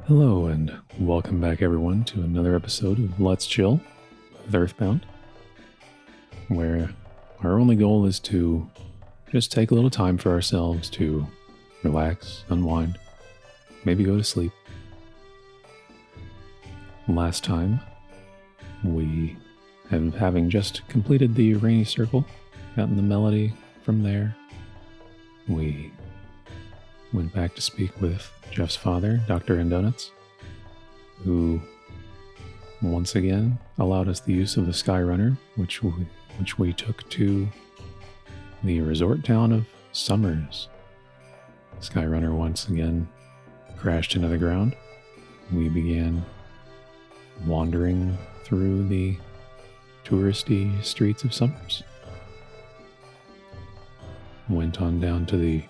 Hello and welcome back everyone to another episode of Let's Chill with EarthBound, where our only goal is to just take a little time for ourselves to relax, unwind, maybe go to sleep. Last time, we having just completed the rainy circle, gotten the melody from there, we went back to speak with Jeff's father, Dr. Donuts, who once again allowed us the use of the Skyrunner, which we took to the resort town of Summers. Skyrunner once again crashed into the ground. We began wandering through the touristy streets of Summers. Went on down to the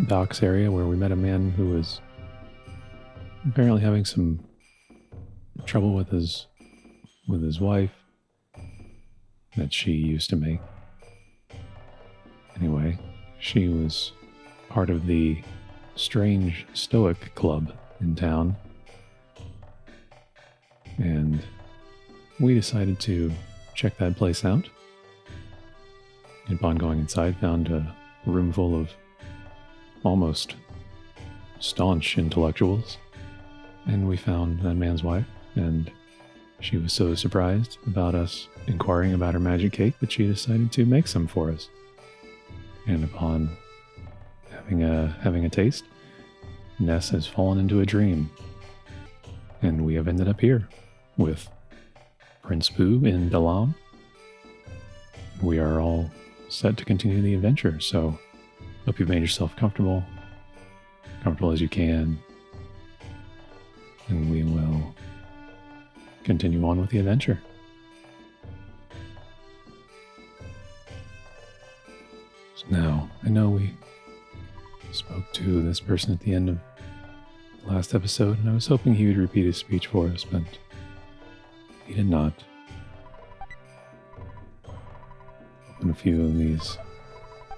docks area where we met a man who was apparently having some trouble with his wife that she used to make. Anyway, she was part of the strange Stoic club in town, and we decided to check that place out. And upon going inside, found a room full of almost staunch intellectuals, and we found that man's wife, and she was so surprised about us inquiring about her magic cake that she decided to make some for us. And upon having a taste, Ness has fallen into a dream, and we have ended up here with Prince Pooh in Dalaam. We are all set to continue the adventure, so hope you've made yourself comfortable as you can, and we will continue on with the adventure. So now, I know we spoke to this person at the end of the last episode, and I was hoping he would repeat his speech for us, but he did not. Open a few of these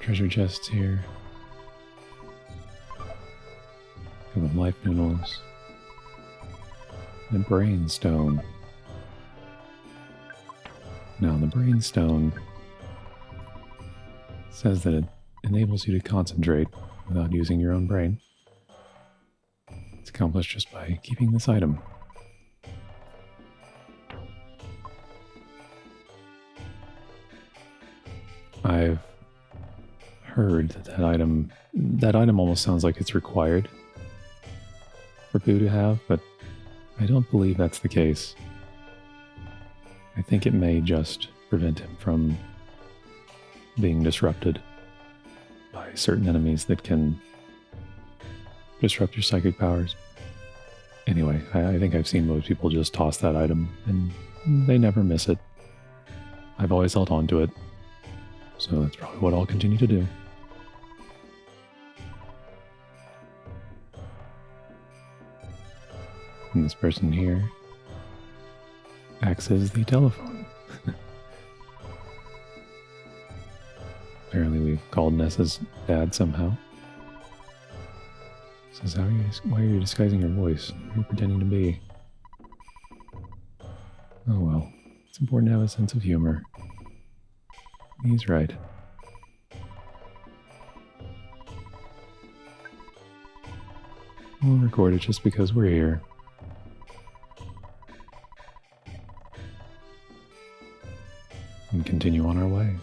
treasure chests here. Couple of life noodles. And a brain stone. Now, the brain stone says that it enables you to concentrate without using your own brain. It's accomplished just by keeping this item. I've heard that item almost sounds like it's required for Pooh to have, but I don't believe that's the case. I think it may just prevent him from being disrupted by certain enemies that can disrupt your psychic powers. Anyway, I think I've seen most people just toss that item, and they never miss it. I've always held on to it, so that's probably what I'll continue to do. And this person here acts as the telephone. Apparently we've called Ness's dad somehow. Says, why are you disguising your voice? You're pretending to be. Oh well, it's important to have a sense of humor. He's right. We'll record it just because we're here. And continue on our way.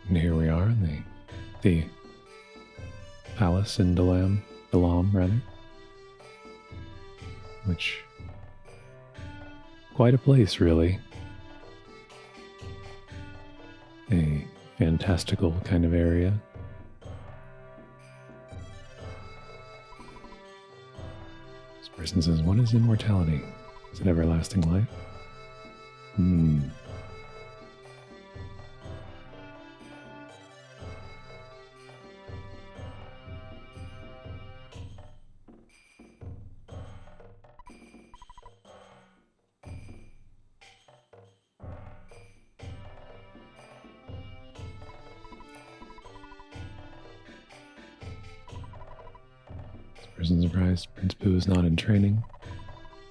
And here we are in the palace in Dalaam, which quite a place really. fantastical kind of area. This person says, what is immortality? Is it everlasting life? Person surprised Prince Pooh is not in training.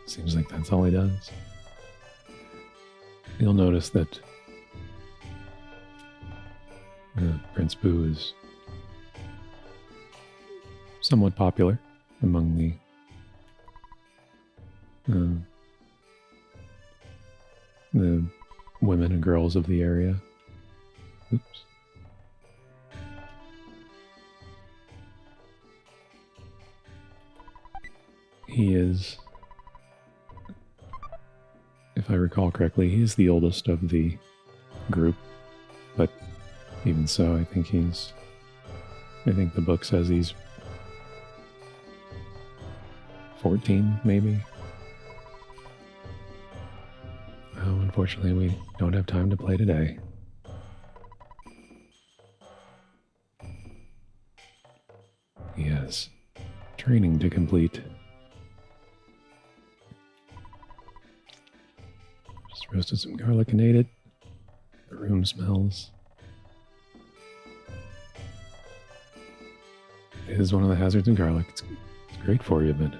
Seems like that's all he does. You'll notice that Prince Pooh is somewhat popular among the women and girls of the area. Oops. He is, if I recall correctly, he's the oldest of the group, but even so, I think the book says he's 14, maybe. Oh, unfortunately, we don't have time to play today. He has training to complete. Roasted some garlic and ate it. The room smells. It is one of the hazards of garlic. It's great for you, but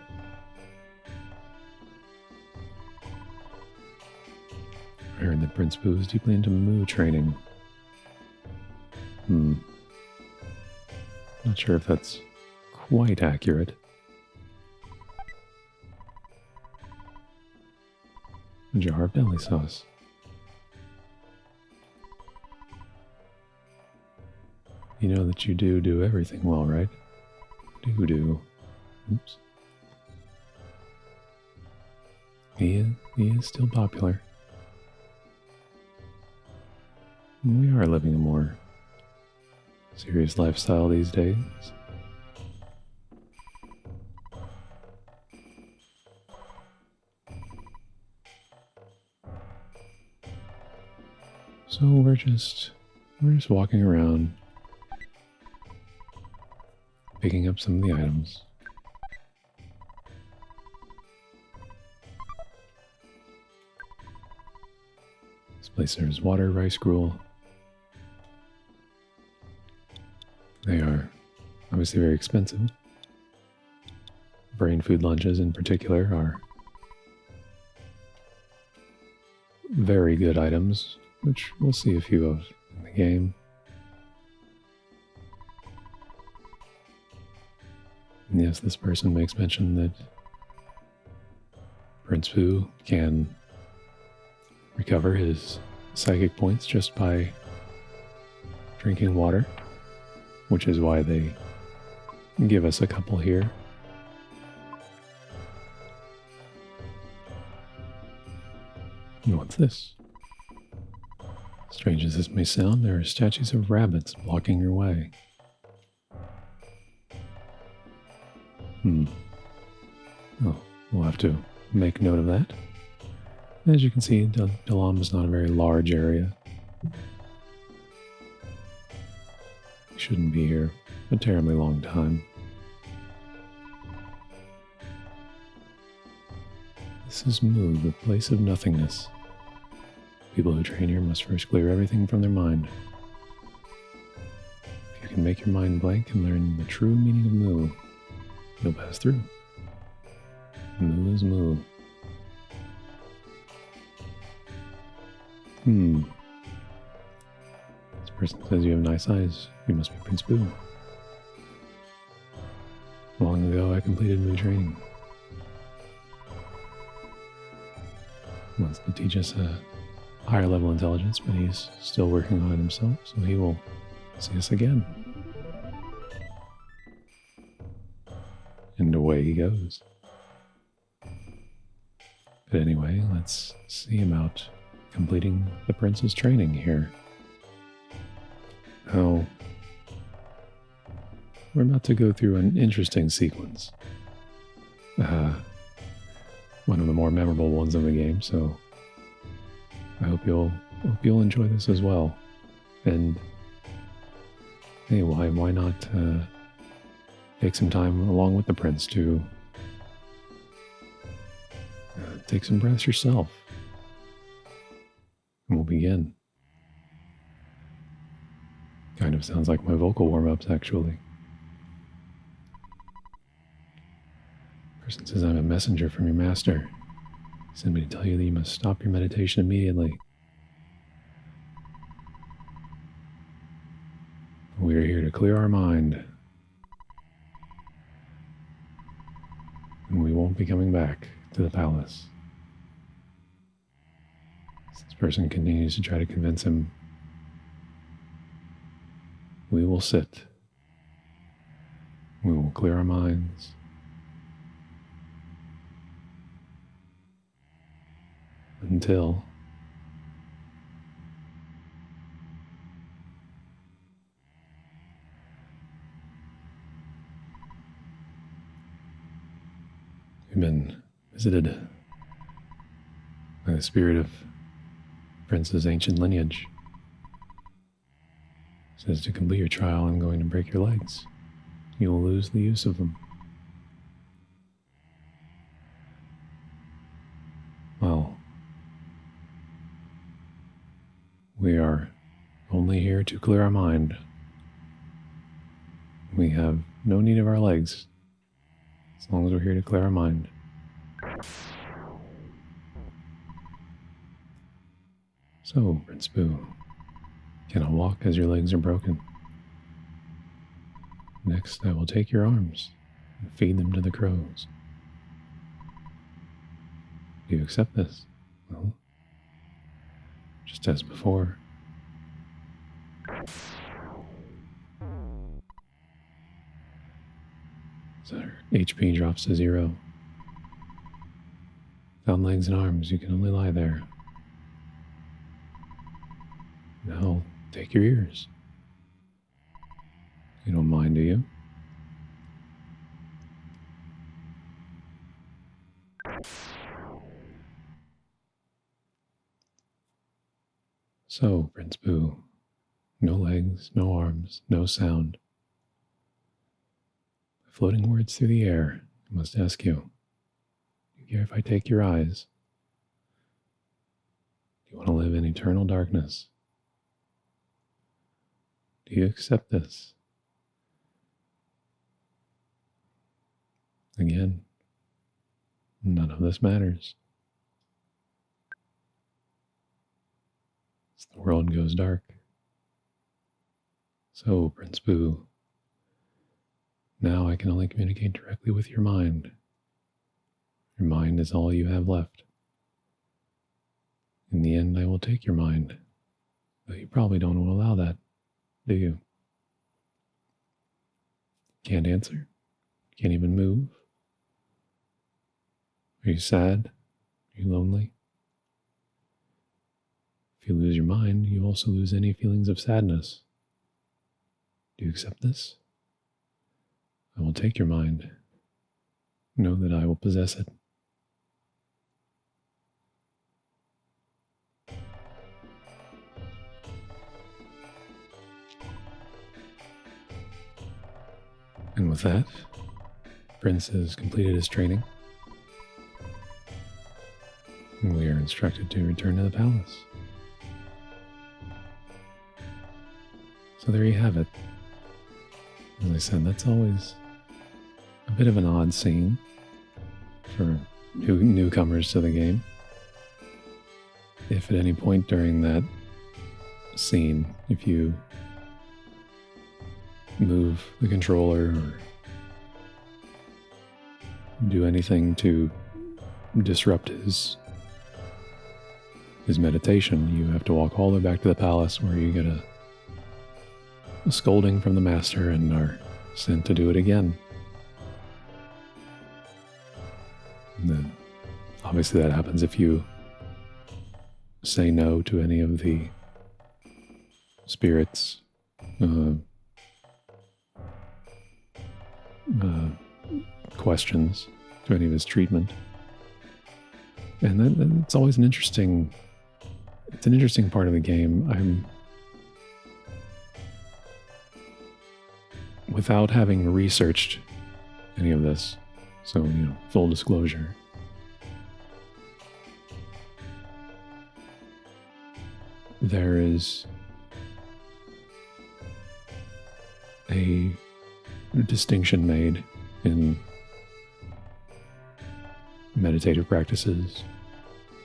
I heard that Prince Pooh is deeply into moo training. Not sure if that's quite accurate. A jar of deli sauce. You know that you do everything well, right? Do. Oops. He is still popular. We are living a more serious lifestyle these days. So we're just walking around, picking up some of the items. This place serves water, rice gruel. They are obviously very expensive. Brain food lunches in particular are very good items, which we'll see a few of in the game. And yes, this person makes mention that Prince Pooh can recover his psychic points just by drinking water, which is why they give us a couple here. And what's this? Strange as this may sound, there are statues of rabbits blocking your way. Oh, we'll have to make note of that. As you can see, Dalaam is not a very large area. We shouldn't be here a terribly long time. This is Mu, the place of nothingness. People who train here must first clear everything from their mind. If you can make your mind blank and learn the true meaning of Mu, you'll pass through. Mu is Mu. This person says you have nice eyes. You must be Prince Pooh. Long ago, I completed Mu training. He wants to teach us a higher level intelligence, but he's still working on it himself, so he will see us again. And away he goes. But anyway, let's see about completing the prince's training here. Now, we're about to go through an interesting sequence. One of the more memorable ones of the game, so I hope you'll enjoy this as well. And hey, why not take some time along with the prince to take some breaths yourself. And we'll begin. Kind of sounds like my vocal warm-ups, actually. Person says, I'm a messenger from your master. He sent me to tell you that you must stop your meditation immediately. We are here to clear our mind. And we won't be coming back to the palace. This person continues to try to convince him. We will sit. We will clear our minds. Until we've been visited by the spirit of Prince's ancient lineage. It says to complete your trial, I'm going to break your legs. You will lose the use of them. Well, we are only here to clear our mind. We have no need of our legs, as long as we're here to clear our mind. So, Prince Boo, cannot walk as your legs are broken. Next, I will take your arms and feed them to the crows. Do you accept this? Well, just as before. So our HP drops to 0. Without legs and arms, you can only lie there. Now, take your ears. You don't mind, do you? So, Prince Boo, no legs, no arms, no sound. Floating words through the air, I must ask you, do you care if I take your eyes? Do you want to live in eternal darkness? Do you accept this? Again, none of this matters. As the world goes dark. So, Prince Boo, now I can only communicate directly with your mind. Your mind is all you have left. In the end, I will take your mind, but you probably don't want to allow that, do you? Can't answer? Can't even move? Are you sad? Are you lonely? If you lose your mind, you also lose any feelings of sadness. Do you accept this? I will take your mind. Know that I will possess it. And with that, Prince has completed his training. And we are instructed to return to the palace. So there you have it. As I said, that's always a bit of an odd scene for newcomers to the game. If at any point during that scene, if you move the controller or do anything to disrupt his meditation, you have to walk all the way back to the palace where you get a scolding from the master and are sent to do it again. And then obviously that happens if you say no to any of the spirits questions to any of his treatment. And it's always an interesting part of the game. Without having researched any of this, so, full disclosure, there is a distinction made in meditative practices,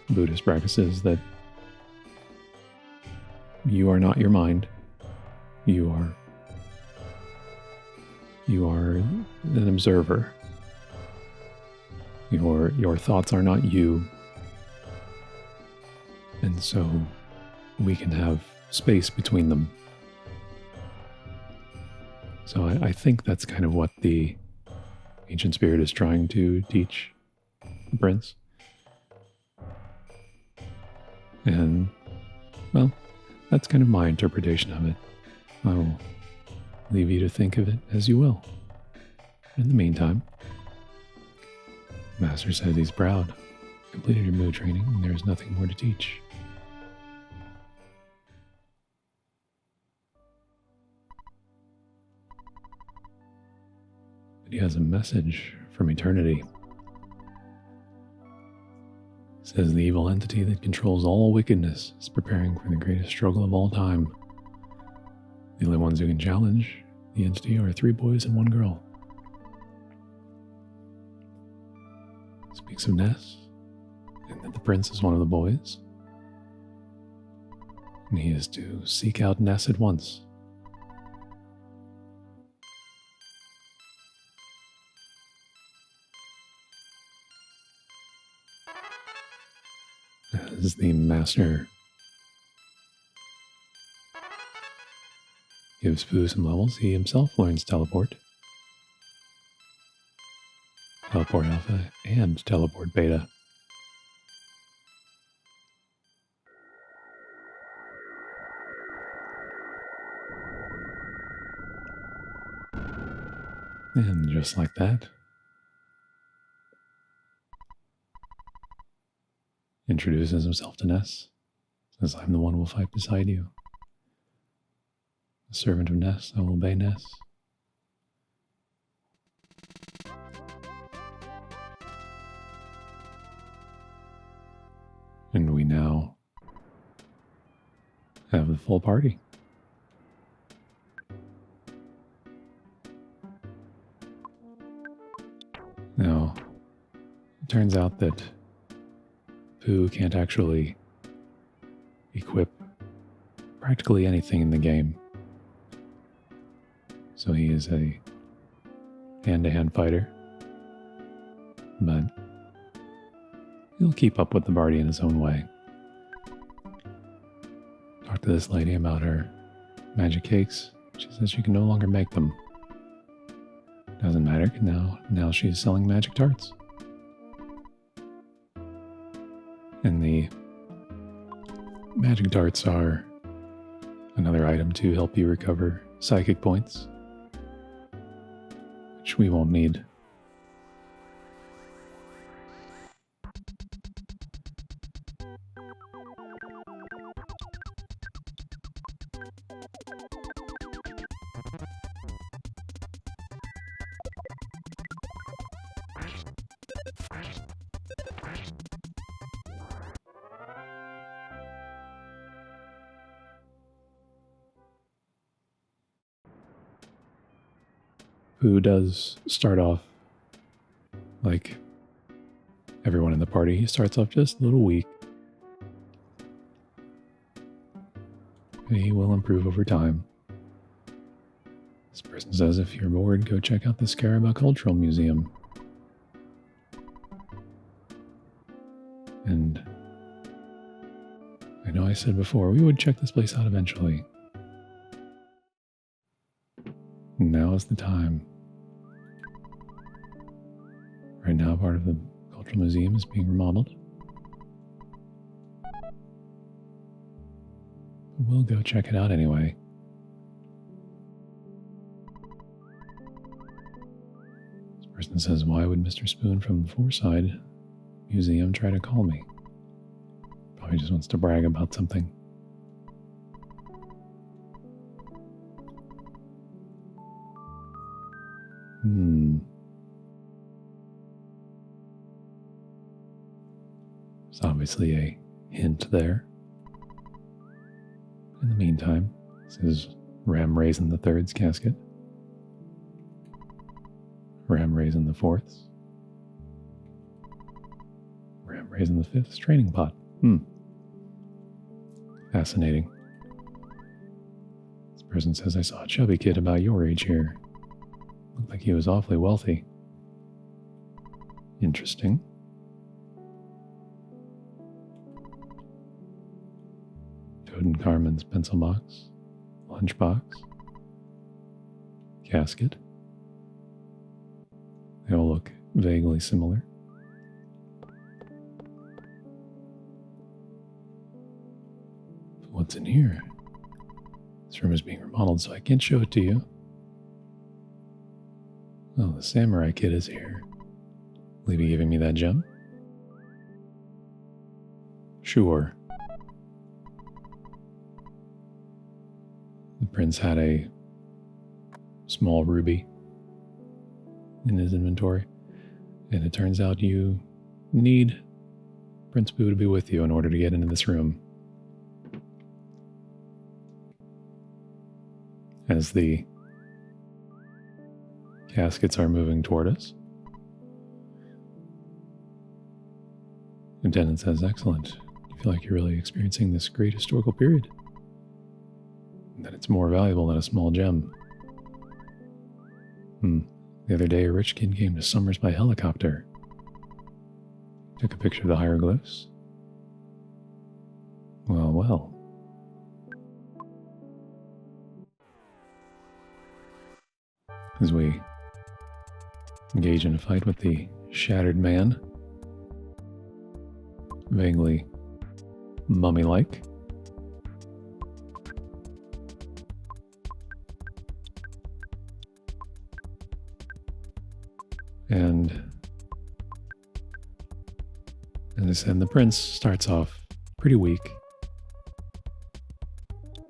Buddhist practices, that you are not your mind. You are an observer. Your thoughts are not you. And so we can have space between them. So I think that's kind of what the ancient spirit is trying to teach the prince. And, well, that's kind of my interpretation of it. I will leave you to think of it as you will. In the meantime, the master says he's proud. Completed your mood training, and there is nothing more to teach. But he has a message from eternity. It says the evil entity that controls all wickedness is preparing for the greatest struggle of all time. The only ones who can challenge the entity are 3 boys and 1 girl. It speaks of Ness, and that the prince is one of the boys. And he is to seek out Ness at once. As the master gives Pooh some levels, he himself learns teleport. Teleport Alpha and Teleport Beta. And just like that, introduces himself to Ness, says, I'm the one who will fight beside you. A servant of Ness, I will obey Ness. And we now have the full party. Now, it turns out that Pooh can't actually equip practically anything in the game. So he is a hand-to-hand fighter, but he'll keep up with the party in his own way. Talk to this lady about her magic cakes. She says she can no longer make them. Doesn't matter, now she's selling magic tarts. And the magic darts are another item to help you recover psychic points, which we won't need. Who does start off like everyone in the party. He starts off just a little weak. He will improve over time. This person says, if you're bored, go check out the Scaraba Cultural Museum. And I know I said before, we would check this place out eventually. Now is the time. Right now, part of the Cultural Museum is being remodeled. We'll go check it out anyway. Person says, why would Mr. Spoon from the Foreside Museum try to call me? Probably just wants to brag about something. There's obviously a hint there. In the meantime, this is Ram Raisin the Third's casket. Ram Raisin the Fourth's. Ram Raisin the Fifth's training pot. Fascinating. This person says, I saw a chubby kid about your age here. Looked like he was awfully wealthy. Interesting. Toad and Carmen's pencil box, lunchbox, casket. They all look vaguely similar. But what's in here? This room is being remodeled, so I can't show it to you. Oh, the samurai kid is here. Will he be giving me that gem? Sure. The prince had a small ruby in his inventory, and it turns out you need Prince Boo to be with you in order to get into this room. As the caskets are moving toward us, Lieutenant says, excellent. You feel like you're really experiencing this great historical period. And that it's more valuable than a small gem. The other day, a rich kid came to Summers by helicopter. Took a picture of the hieroglyphs. Well. As we engage in a fight with the shattered man, vaguely mummy-like. And as I said, the prince starts off pretty weak,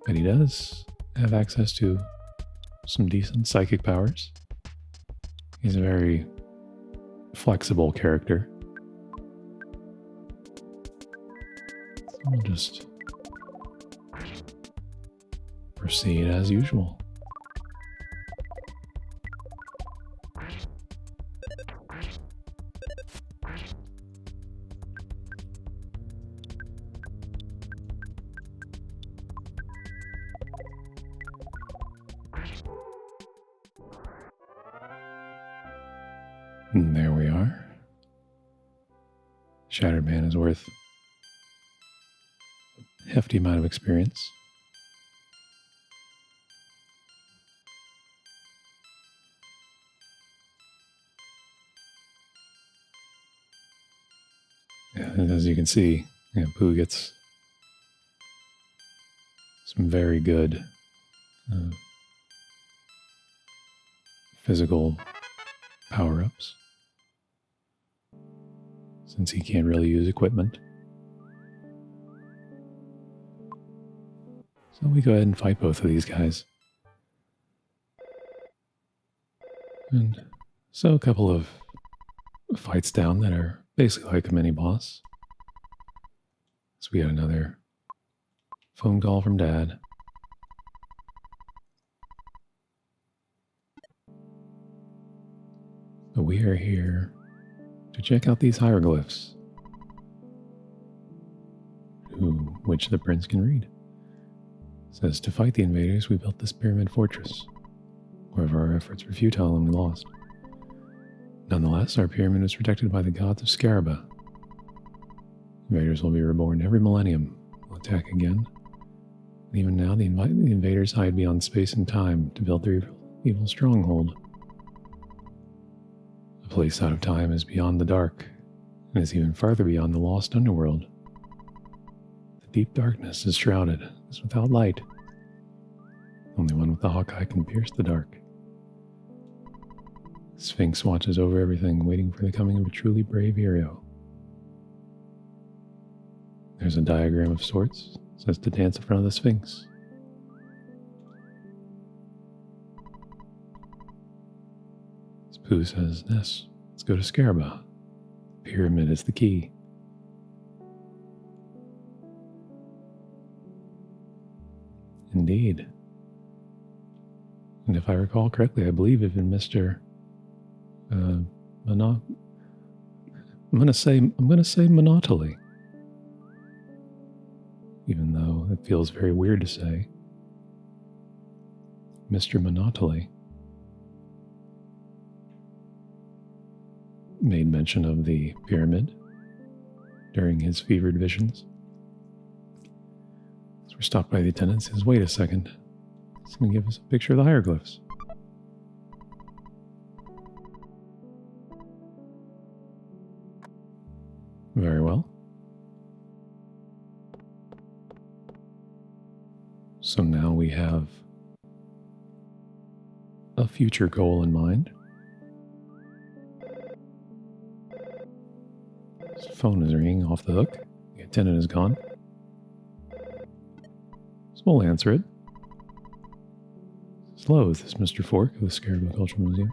but he does have access to some decent psychic powers. He's a very flexible character. So we'll just proceed as usual. And there we are. Shattered Man is worth a hefty amount of experience. Yeah, and as you can see, Pooh gets some very good physical power-ups, since he can't really use equipment. So we go ahead and fight both of these guys. And so a couple of fights down that are basically like a mini-boss. So we got another phone call from Dad. So we are here to check out these hieroglyphs, which the prince can read. It says, to fight the invaders, we built this pyramid fortress. However, our efforts were futile and we lost. Nonetheless, our pyramid was protected by the gods of Scaraba. Invaders will be reborn every millennium. Will attack again. And even now, the invaders hide beyond space and time to build their evil stronghold. A place out of time is beyond the dark, and is even farther beyond the lost underworld. The deep darkness is shrouded, is without light. Only one with the hawk eye can pierce the dark. Sphinx watches over everything, waiting for the coming of a truly brave hero. There's a diagram of sorts. It says to dance in front of the Sphinx. Pooh says, Ness, let's go to Scaraba. The pyramid is the key. Indeed. And if I recall correctly, I believe even Mr. I'm gonna say Monopoly. Even though it feels very weird to say. Mr. Monopoly made mention of the pyramid during his fevered visions. So we're stopped by the attendant and says, wait a second. He's going to give us a picture of the hieroglyphs. Very well. So now we have a future goal in mind. His phone is ringing off the hook. The attendant is gone. So we'll answer it. Hello, is this Mr. Fork of the Scarab Cultural Museum?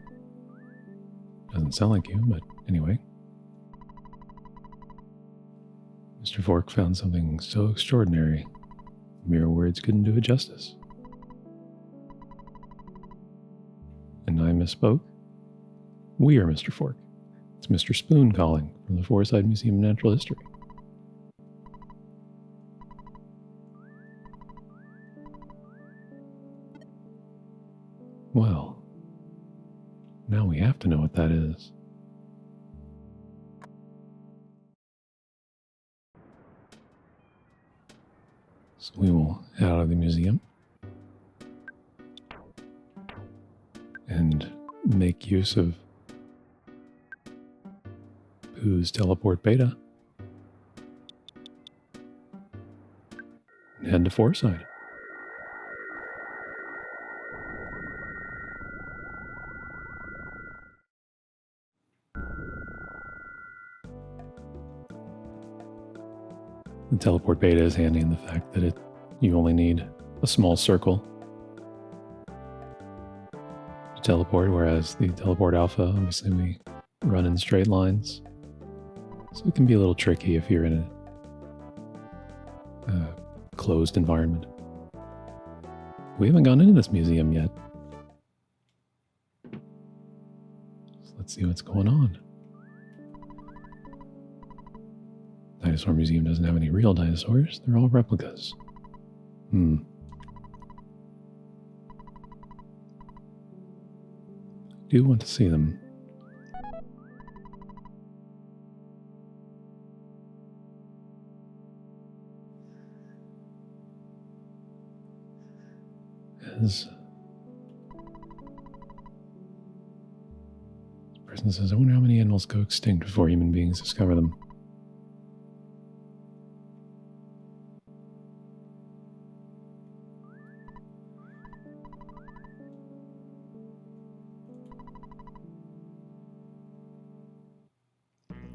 Doesn't sound like you, but anyway. Mr. Fork found something so extraordinary, mere words couldn't do it justice. And I misspoke. We are Mr. Fork. It's Mr. Spoon calling from the Foreside Museum of Natural History. Well, now we have to know what that is. So we will head out of the museum and make use of Pooh's teleport beta and head to Foreside. The teleport beta is handy in the fact that you only need a small circle to teleport, whereas the teleport alpha, obviously we run in straight lines. So it can be a little tricky if you're in a closed environment. We haven't gone into this museum yet. So let's see what's going on. Dinosaur Museum doesn't have any real dinosaurs. They're all replicas. I do want to see them. As this person says, I wonder how many animals go extinct before human beings discover them.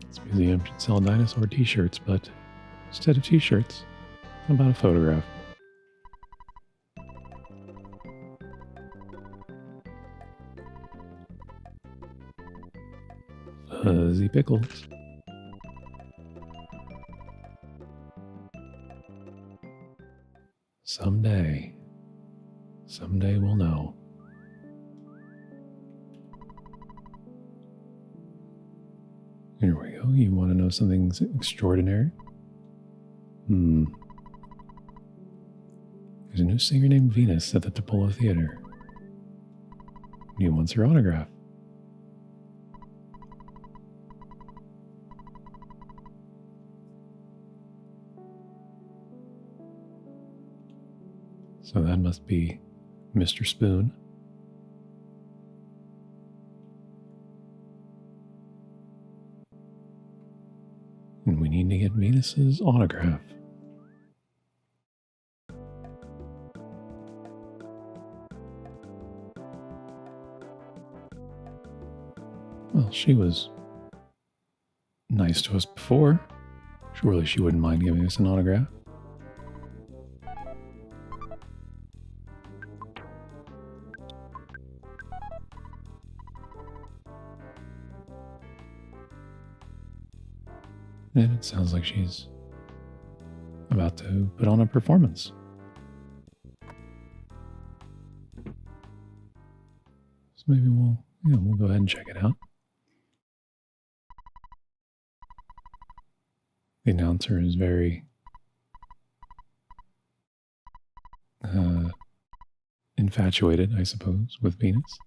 This museum should sell dinosaur t-shirts, but instead of t-shirts, how about a photograph? Fuzzy pickles. Someday we'll know. Here we go. You want to know something extraordinary? There's a new singer named Venus at the Paula Theater. He wants her autograph. So that must be Mr. Spoon. And we need to get Venus's autograph. Well, she was nice to us before. Surely she wouldn't mind giving us an autograph. And it sounds like she's about to put on a performance. So maybe we'll go ahead and check it out. The announcer is very infatuated, I suppose, with Venus.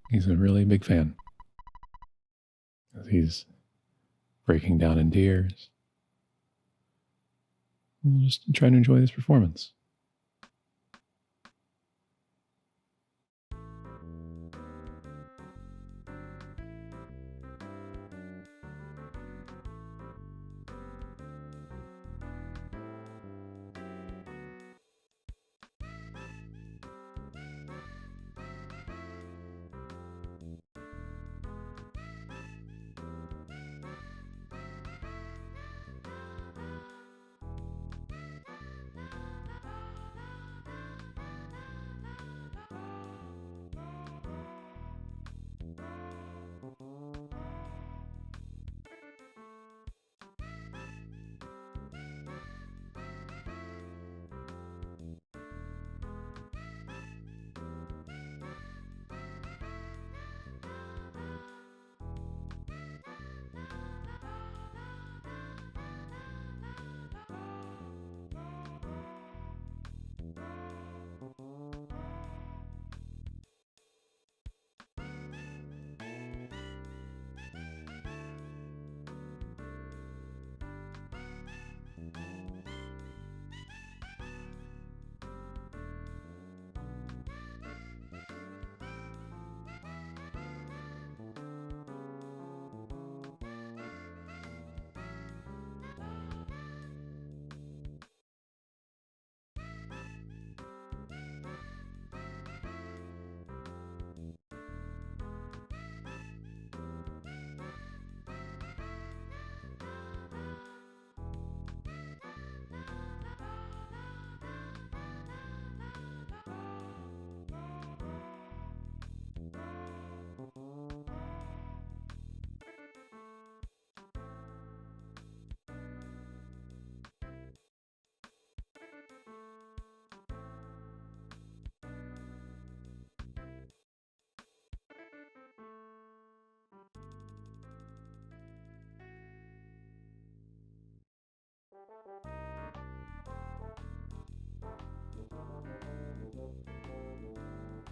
He's a really big fan. He's breaking down in tears. We'll just try to enjoy this performance.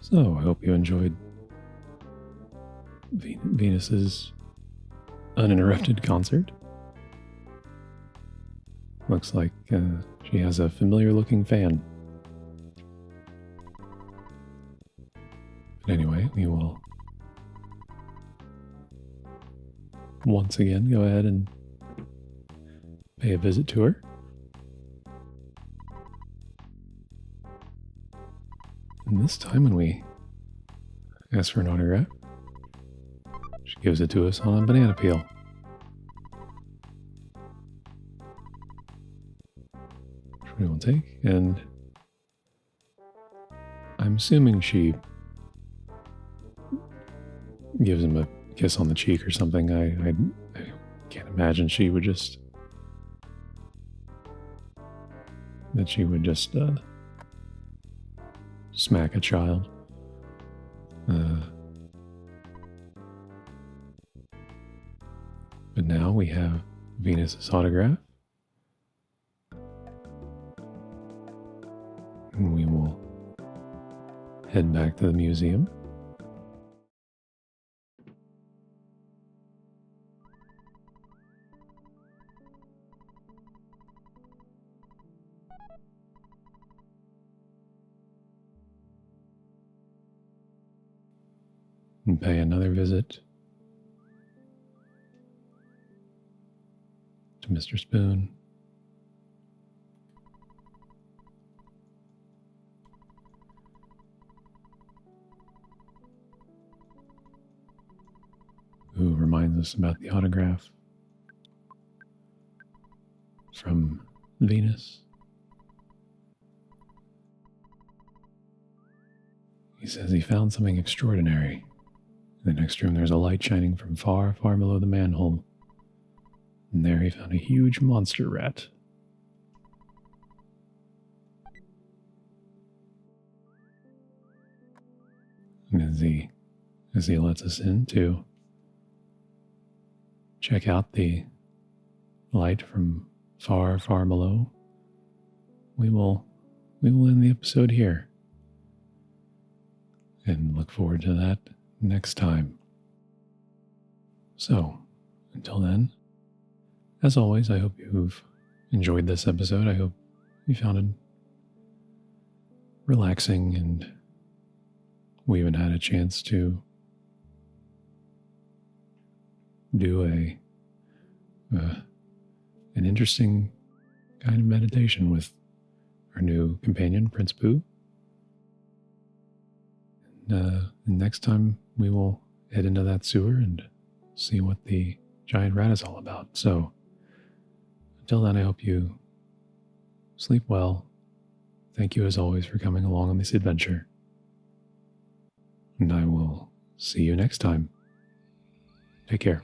So I hope you enjoyed Venus's uninterrupted concert. Looks like she has a familiar looking fan. But anyway, we will once again go ahead and pay a visit to her. And this time when we ask for an autograph, she gives it to us on a banana peel. Which we will take, and I'm assuming she gives him a kiss on the cheek or something. I can't imagine she would just smack a child. But now we have Venus's autograph. And we will head back to the museum. And pay another visit to Mr. Spoon. us about the autograph from Venus. He says he found something extraordinary. In the next room, there's a light shining from far, far below the manhole. And there he found a huge monster rat. And as he lets us in to check out the light from far, far below, we will end the episode here and look forward to that next time. So, until then, as always, I hope you've enjoyed this episode. I hope you found it relaxing, and we even had a chance to do an interesting kind of meditation with our new companion, Prince Pooh. And next time we will head into that sewer and see what the giant rat is all about. So until then, I hope you sleep well. Thank you as always for coming along on this adventure. And I will see you next time. Take care.